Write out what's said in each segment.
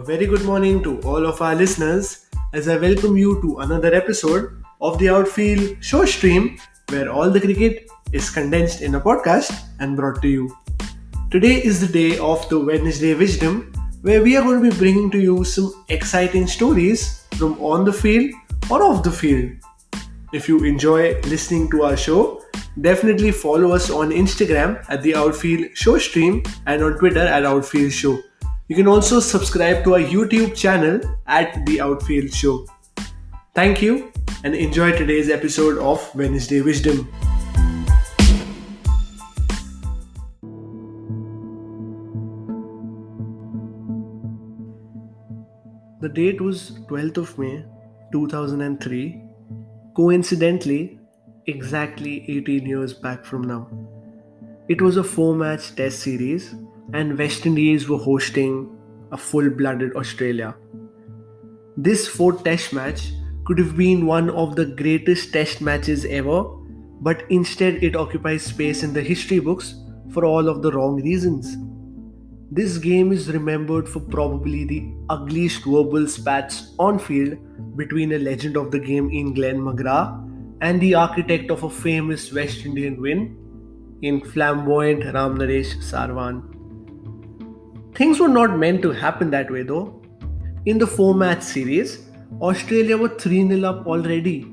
A very good morning to all of our listeners as I welcome you to another episode of the Outfield show stream where all the cricket is condensed in a podcast and brought to you. Today is the day of the Wednesday Wisdom where we are going to be bringing to you some exciting stories from on the field or off the field. If you enjoy listening to our show, definitely follow us on Instagram at the Outfield Show Stream and on Twitter at Outfield Show. You can also subscribe to our YouTube channel at the Outfield Show. Thank you and enjoy today's episode of Wednesday Wisdom. The date was 12th of May 2003. Coincidentally, exactly 18 years back from now. It was a 4-match test series and West Indies were hosting a full-blooded Australia. This fourth test match could have been one of the greatest test matches ever, but instead it occupies space in the history books for all of the wrong reasons. This game is remembered for probably the ugliest verbal spats on field between a legend of the game in Glenn McGrath and the architect of a famous West Indian win in flamboyant Ramnaresh Sarwan. Things were not meant to happen that way though. In the 4-match series, Australia were 3-0 up already.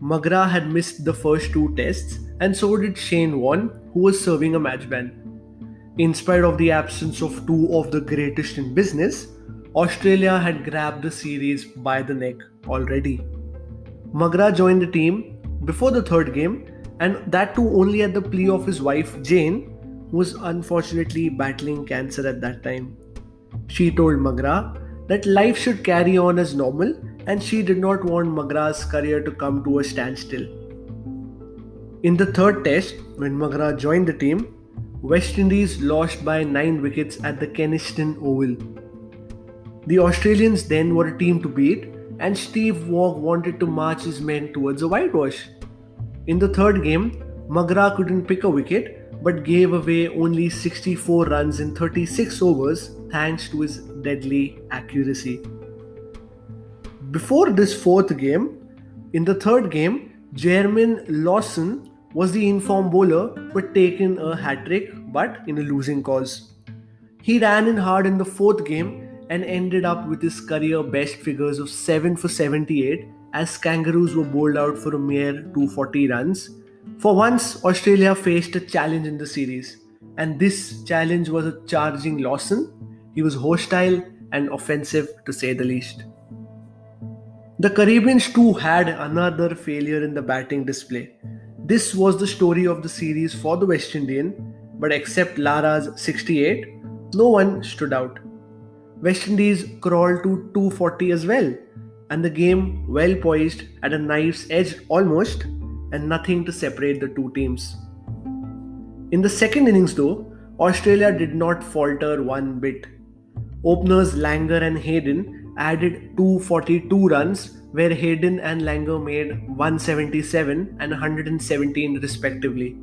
McGrath had missed the first 2 tests and so did Shane Warne, who was serving a match ban. In spite of the absence of 2 of the greatest in business, Australia had grabbed the series by the neck already. McGrath joined the team before the third game, and that too only at the plea of his wife Jane, who was unfortunately battling cancer at that time. She told McGrath that life should carry on as normal and she did not want McGrath's career to come to a standstill. In the third test, when McGrath joined the team, West Indies lost by 9 wickets at the Kenniston Oval. The Australians then were a team to beat and Steve Waugh wanted to march his men towards a whitewash. In the third game, McGrath couldn't pick a wicket but gave away only 64 runs in 36 overs thanks to his deadly accuracy. Before this fourth game, in the third game, Jermaine Lawson was the informed bowler but taken a hat-trick but in a losing cause. He ran in hard in the fourth game and ended up with his career best figures of 7 for 78 as Kangaroos were bowled out for a mere 240 runs. For once, Australia faced a challenge in the series, and this challenge was a charging Lawson. He was hostile and offensive to say the least. The Caribbeans too had another failure in the batting display. This was the story of the series for the West Indian, but except Lara's 68, no one stood out. West Indies crawled to 240 as well, and the game well poised at a knife's edge almost, and nothing to separate the two teams. In the second innings though, Australia did not falter one bit. Openers Langer and Hayden added 242 runs, where Hayden and Langer made 177 and 117 respectively.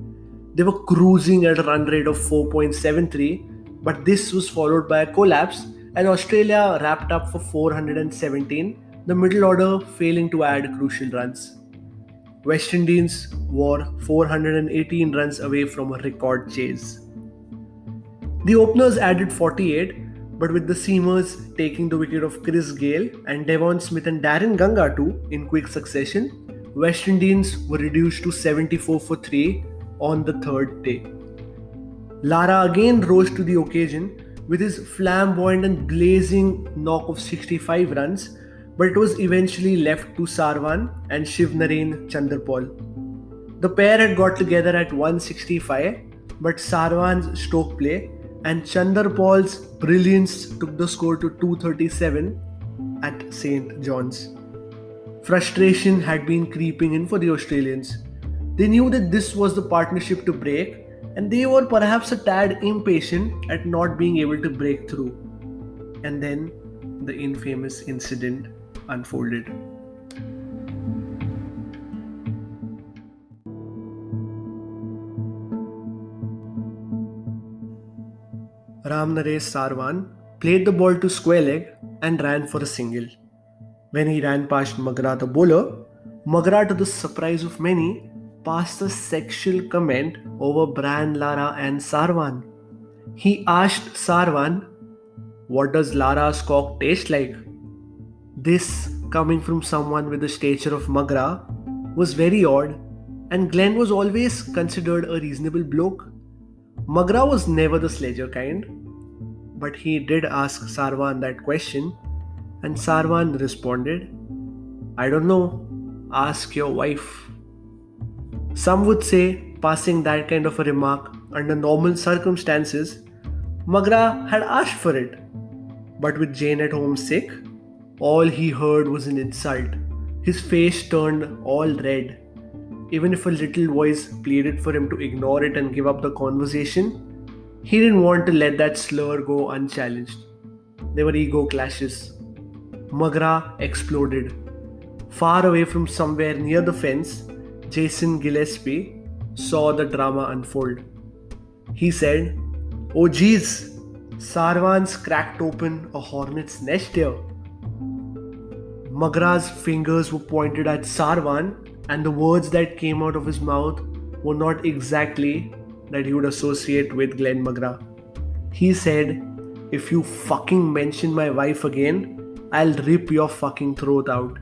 They were cruising at a run rate of 4.73, but this was followed by a collapse as Australia wrapped up for 417, the middle order failing to add crucial runs. West Indies were 418 runs away from a record chase. The openers added 48, but with the seamers taking the wicket of Chris Gale and Devon Smith and Darren Ganga too in quick succession, West Indians were reduced to 74 for 3 on the third day. Lara again rose to the occasion with his flamboyant and blazing knock of 65 runs, but it was eventually left to Sarwan and Shivnarine Chanderpaul. The pair had got together at 165, but Sarwan's stroke play and Chanderpaul's brilliance took the score to 237 at St. John's. Frustration had been creeping in for the Australians. They knew that this was the partnership to break, and they were perhaps a tad impatient at not being able to break through. And then the infamous incident unfolded. Ramnaresh Sarwan played the ball to square leg and ran for a single. When he ran past Magra the bowler, Magra, to the surprise of many, passed a sexual comment over Bran Lara and Sarwan. He asked Sarwan, "What does Lara's cock taste like?" This, coming from someone with the stature of Magra, was very odd, and Glenn was always considered a reasonable bloke. Magra was never the sledger kind, but he did ask Sarwan that question, and Sarwan responded, "I don't know, ask your wife." Some would say, passing that kind of a remark under normal circumstances, Magra had asked for it. But with Jane at home sick, all he heard was an insult. His face turned all red. Even if a little voice pleaded for him to ignore it and give up the conversation, he didn't want to let that slur go unchallenged. There were ego clashes. Magra exploded. Far away from somewhere near the fence, Jason Gillespie saw the drama unfold. He said, "Oh geez, Sarwan's cracked open a hornet's nest here." Magra's fingers were pointed at Sarwan, and the words that came out of his mouth were not exactly that he would associate with Glenn Magra. He said, "If you fucking mention my wife again, I'll rip your fucking throat out."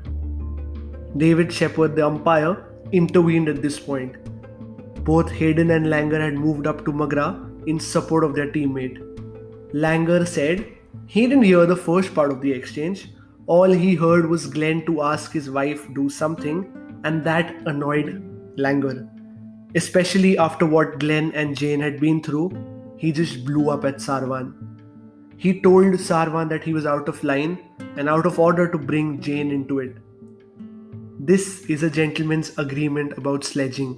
David Shepard, the umpire, intervened at this point. Both Hayden and Langer had moved up to Magra in support of their teammate. Langer said he didn't hear the first part of the exchange. All he heard was Glenn to ask his wife do something, and that annoyed Langer. Especially after what Glenn and Jane had been through, he just blew up at Sarwan. He told Sarwan that he was out of line and out of order to bring Jane into it. This is a gentleman's agreement about sledging.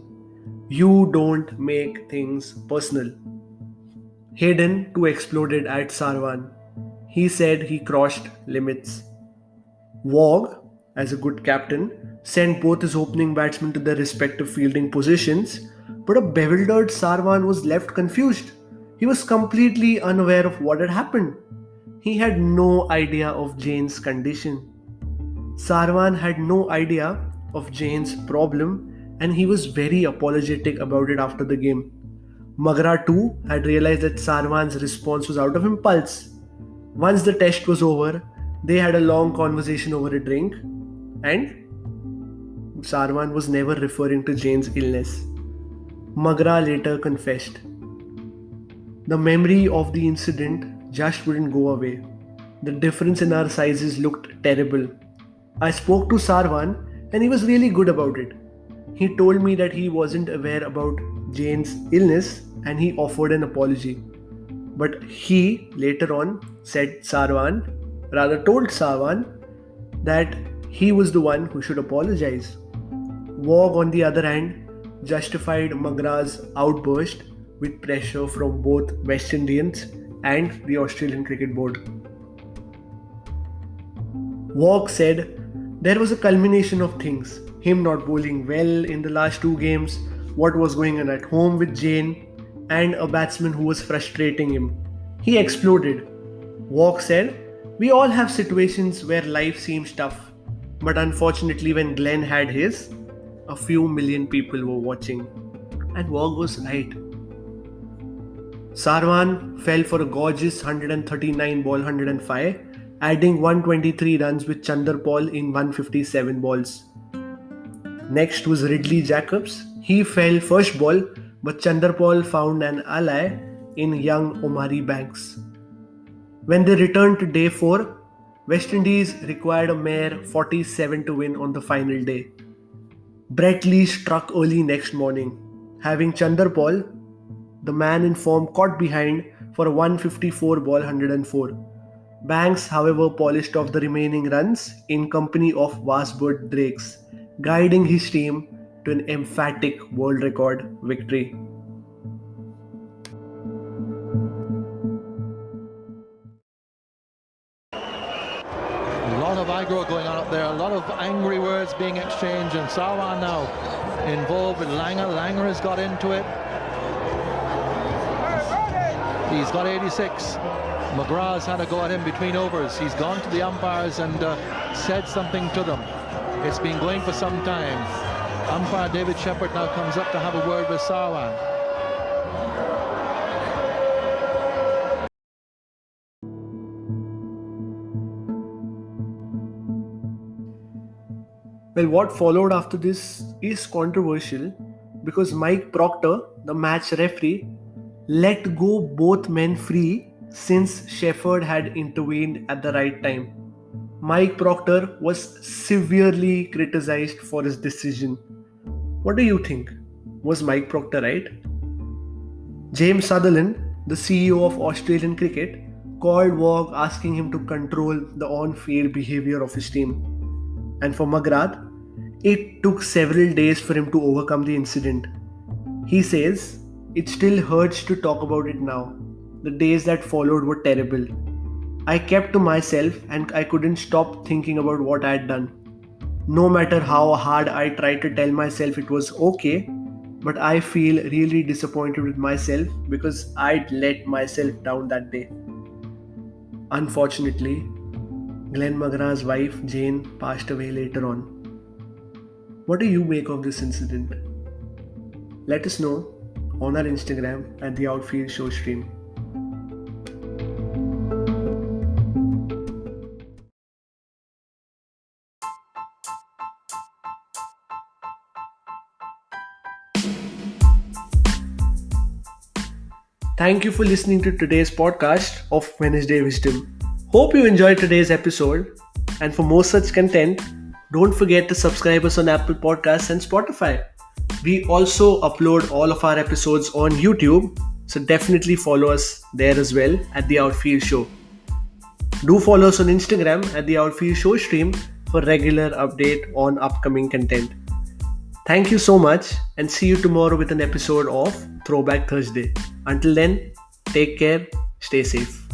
You don't make things personal. Hayden too exploded at Sarwan. He said he crossed limits. Wog, as a good captain, sent both his opening batsmen to their respective fielding positions, but a bewildered Sarwan was left confused. He was completely unaware of what had happened. He had no idea of Jane's condition. Sarwan had no idea of Jane's problem, and he was very apologetic about it after the game. Magra too had realized that Sarwan's response was out of impulse. Once the test was over, they had a long conversation over a drink, and Sarwan was never referring to Jane's illness. Magra later confessed. The memory of the incident just wouldn't go away. The difference in our sizes looked terrible. I spoke to Sarwan, and he was really good about it. He told me that he wasn't aware about Jane's illness and he offered an apology. But he later on told Sarwan that he was the one who should apologize. Wog, on the other hand, justified Magra's outburst with pressure from both West Indians and the Australian Cricket Board. Wog said there was a culmination of things: him not bowling well in the last two games, what was going on at home with Jane, and a batsman who was frustrating him. He exploded. Wog said, "We all have situations where life seems tough, but unfortunately when Glenn had his, a few million people were watching." And Wog was right. Sarwan fell for a gorgeous 139 ball 105, adding 123 runs with Chanderpaul in 157 balls. Next was Ridley Jacobs. He fell first ball, but Chanderpaul found an ally in young Omari Banks. When they returned to day 4, West Indies required a mere 47 to win on the final day. Brett Lee struck early next morning, having Chanderpaul, the man in form, caught behind for a 154 ball 104. Banks, however, polished off the remaining runs in company of Wasbird Drakes, guiding his team to an emphatic world record victory. A lot of aggro going on up there, a lot of angry words being exchanged, and Sarwan now involved with Langer. Langer has got into it. He's got 86. McGrath's had a go at him between overs. He's gone to the umpires and said something to them. It's been going for some time. Umpire David Shepherd now comes up to have a word with Sarwan. Well, what followed after this is controversial because Mike Proctor, the match referee, let go both men free since Shepherd had intervened at the right time. Mike Proctor was severely criticized for his decision. What do you think? Was Mike Proctor right? James Sutherland, the CEO of Australian cricket, called Waugh asking him to control the on-field behavior of his team. And for McGrath, it took several days for him to overcome the incident. He says, "It still hurts to talk about it now. The days that followed were terrible. I kept to myself and I couldn't stop thinking about what I had done. No matter how hard I tried to tell myself it was okay, but I feel really disappointed with myself because I'd let myself down that day." Unfortunately, Glenn McGrath's wife Jane passed away later on. What do you make of this incident? Let us know on our Instagram at the Outfield Show Stream. Thank you for listening to today's podcast of Wednesday Wisdom. Hope you enjoyed today's episode. And for more such content, don't forget to subscribe us on Apple Podcasts and Spotify. We also upload all of our episodes on YouTube, so definitely follow us there as well at The Outfield Show. Do follow us on Instagram at The Outfield Show Stream for regular update on upcoming content. Thank you so much and see you tomorrow with an episode of Throwback Thursday. Until then, take care, stay safe.